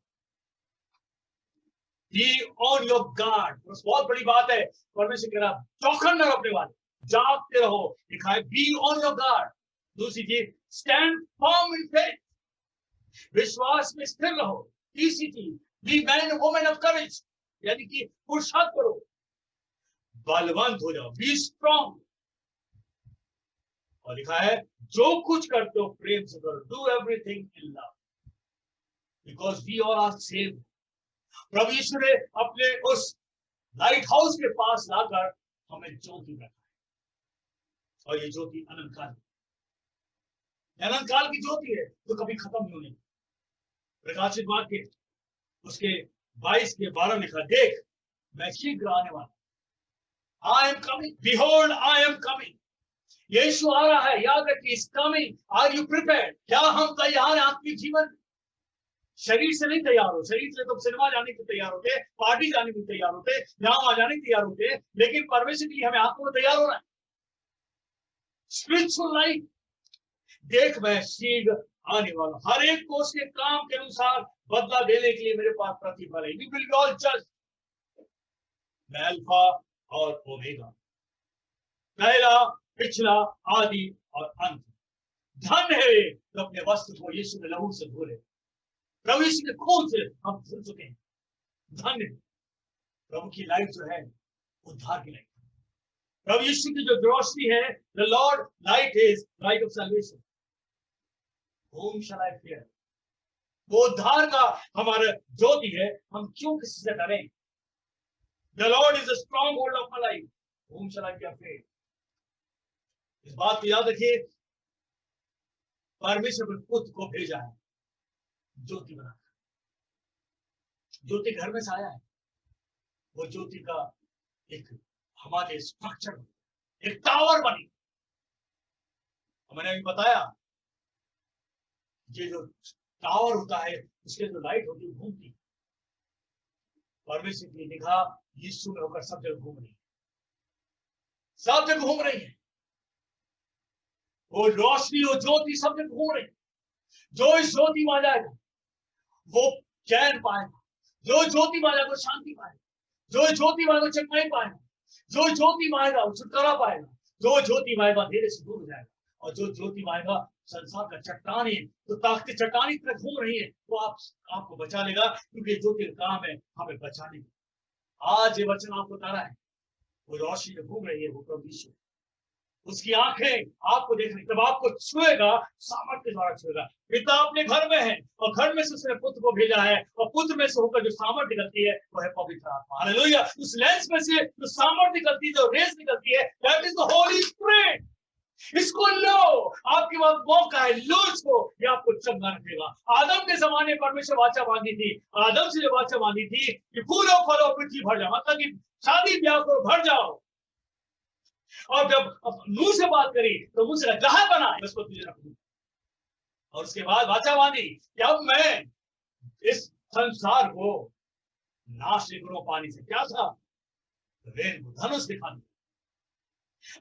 Be on your guard। बहुत बड़ी बात है, परमेश्वर कह रहा चौकन न रखने वाले, जागते रहो। लिखा है बी ऑन योर गार्ड। दूसरी चीज, स्टैंड फर्म इन फेथ, विश्वास में स्थिर रहो। तीसरी चीज, be man women of courage, यानी कि पुरुषार्थ करो, बलवंत हो जाओ, बी स्ट्रॉन्ग। और लिखा है जो कुछ करते हो प्रेम से करो, do everything in love, because we all are saved. प्रभु यीशु ने अपने उस लाइट हाउस के पास लाकर हमें ज्योति रखा है, और ये ज्योति अनंत काल, अनंत काल की ज्योति है, तो कभी खत्म नहीं होने। प्रकाशित वाक्य उसके 22 के 12 लिखा, देख मैं शीघ्र आने वाला, I am coming, behold I am coming. यीशु आ रहा है, याद रखिए, is coming. Are you prepared? क्या हम तैयार हैं आत्मिक जीवन? शरीर से नहीं तैयार हो, शरीर से तो सिनेमा जाने के तैयार होते, पार्टी जाने के तैयार होते, यहाँ आ जाने के तैयार होते, लेकिन परमेश्वर के लिए हमें आत्मा में तैयार होना है। स्पिरिचुअल लाइफ, देख मैं शीघ्र आने वाला, हर एक को उसके काम के अनुसार बदला देने के लिए मेरे पास प्रतिफल है। वी विल बी ऑल जज। मैं अल्फा और ओमेगा, पहला, पिछला, आदि और अंत। धन है तो अपने वस्त्र को यीशु के लहू से धोले। प्रभु यीशु के खून से हम धुल चुके हैं। धन्य है। प्रभु की लाइट जो है उद्धार की लाइट, प्रभु यीशु की जो रोशनी है, the Lord light is light of salvation, whom shall I fear? वो उद्धार का हमारा ज्योति है, हम क्यों किसी से डरें? The Lord is the stronghold of my life, whom shall I be afraid? इस बात को याद रखिए, परमेश्वर ने पुत्र को भेजा है ज्योति बनाकर। ज्योति घर में से आया है, वो ज्योति का एक हमारे स्ट्रक्चर, एक टावर बनी। मैंने अभी बताया, ये जो टावर होता है उसके जो लाइट होती है घूमती, परमेश्वर की निगाह यीशु में होकर सब जगह घूम रही है, सब जगह घूम रही है। वो रोशनी, वो ज्योति सब जगह घूम रही है। जो इस ज्योति में आ जाएगा वो चैन पाएगा, जो ज्योति में आ जाएगा वो शांति पाएगा, जो ज्योति में आएगा वो चंगाई पाएगा, जो ज्योति में आएगा वो छुटकारा पाएगा, जो ज्योति में आएगा धीरे से दूर हो जाएगा। और जो ज्योति में आएगा, संसार का चट्टान है तो ताकत चट्टानी तरह घूम रही है, तो आपको बचा लेगा, क्योंकि ज्योति का काम है हमें बचाने का। आज ये वचन आपको बता रहा है, वो रोशनी जो घूम रही है वो प्रभु यीशु, उसकी आंखें आपको देख रही, जब आपको छुएगा सामर्थ्य के द्वारा छुएगा। पिता अपने घर में है और घर में से उसने पुत्र को भेजा है, और पुत्र में से होकर जो सामर्थ्य निकलती है वो है पवित्र आत्मा। हालेलुया। उस लेंस में से जो सामर्थ्य निकलती है, जो रेस निकलती है, that is the Holi spirit. इसको लो, आपके पास मौका है, लो इसको, ये आपको चंगा रखेगा। आदम के जमाने परमेश्वर वाचा बांधी थी, आदम से जो वाचा बांधी थी कि फूलो फलो पृथ्वी भर जाओ, मतलब कि शादी ब्याह करो, भर जाओ। और जब मुंह से बात करी तो मुंह से ग्राहक बना, उसको तुझे रखूंगा। और उसके बाद वाचा बांधी कि अब मैं इस संसार को नाश नहीं करूं पानी से। क्या था? रेन को, धनुष दिखा दी।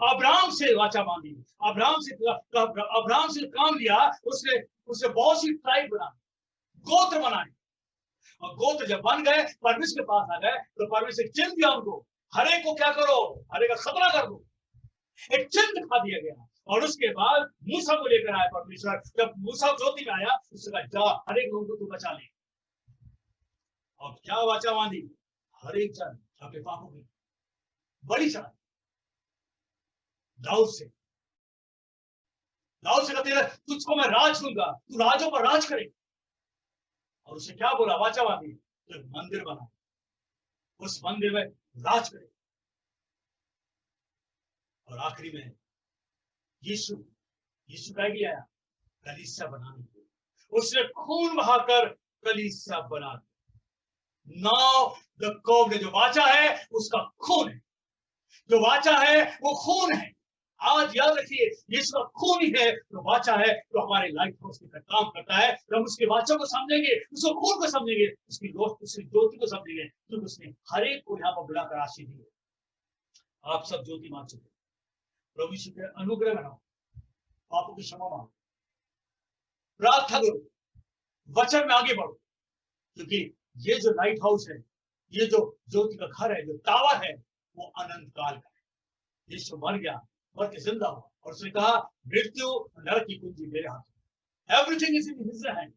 अब्राहम से वाचा बांधी, अब्राहम से काम लिया, उसने बहुत सी ट्राइब बना, गोत्र बनाए। और गोत्र जब बन गए, परमेश्वर के पास आ गए, तो परमेश्वर चिन्ह दिया उनको, हरे को क्या करो, हरे का खतरा कर दो, एक चिन्ह दिखा दिया गया। और उसके बाद मूसा को लेकर आया परमेश्वर। जब मूसा ज्योति में आया, उसने कहा जा हर एक लोगों को तू बचा ले। और क्या वाचा बांधी? हर एक जन अपने पापों की बड़ी चढ़ाई। दाऊद से कहते, तुझको मैं राज दूंगा, तू राजों पर राज करे। और उसे क्या बोला? वाचा बांधी, तो एक मंदिर बना, उस मंदिर में राज करे। और आखिरी में यीशु का ही आया कलीसिया बनाने के लिए, उसने खून बहाकर कलीसिया बना दी। नाउ द कोवेनेंट, जो वाचा है उसका खून है, जो वाचा है वो खून है। आज याद रखिए, यीशु का खून ही है जो वाचा है, जो हमारे लाइफ हाउस का काम करता है। हम उसके वाचा को समझेंगे, उसके खून को समझेंगे, उसकी ज्योति को समझेंगे, क्योंकि उसने हर एक को यहाँ पर बुलाकर आशीष दी है। आप सब ज्योति मान चुके, प्रभु यीशु के अनुग्रह बनाओ, पापों की क्षमा मांगो, प्रार्थना करो, वचन में आगे बढ़ो, क्योंकि ये जो लाइट हाउस है, ये जो ज्योति का घर है, जो टावर है, वो अनंत काल का है। यीशु मर गया, मर के जिंदा हुआ, और उसने कहा मृत्यु नरक की कुंजी मेरे हाथ में, everything is in his hand.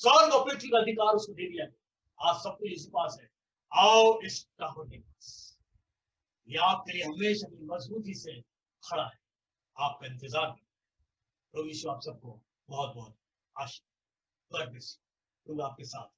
स्वर्ग और पृथ्वी का अधिकार उसको दे दिया गया। आज सब कुछ इसी पास है। आओ इस टावर के पास, ये आपके लिए हमेशा मजबूती से खड़ा है, आपका इंतजार कर। प्रभु यीशु आप सबको बहुत बहुत आशीष, आपके साथ